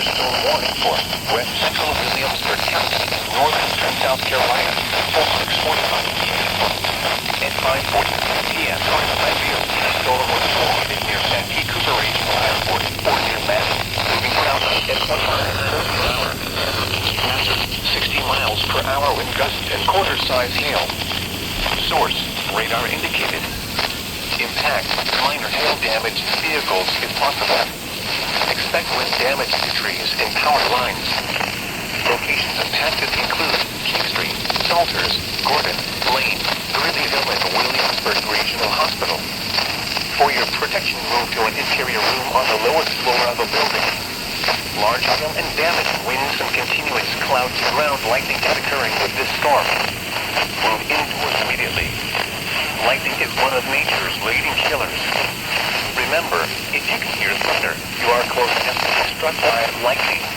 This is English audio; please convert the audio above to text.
thunderstorm warning for west central Williamsburg County, northeastern South Carolina, 4:45 p.m. At 5:40 p.m. during the heavy storm was formed near Santee Cooper Regional Airport or near Madison, moving south at 25 miles per hour. 60 miles per hour with gusts and quarter-size hail. Source, radar indicated. Impact, minor hail damage to vehicles if possible. Expect wind damage to trees and power lines. Locations impacted include King Street, Salters, Gordon, Lane, Greeleyville, and Williamsburg Regional Hospital. For your protection, move to an interior room on the lowest floor of a building. Large hail and damage, winds, and continuous cloud-to-ground lightning is occurring with this storm. Move indoors immediately. Lightning is one of nature's leading killers. Remember, if you can hear thunder, you are close enough to be struck by lightning.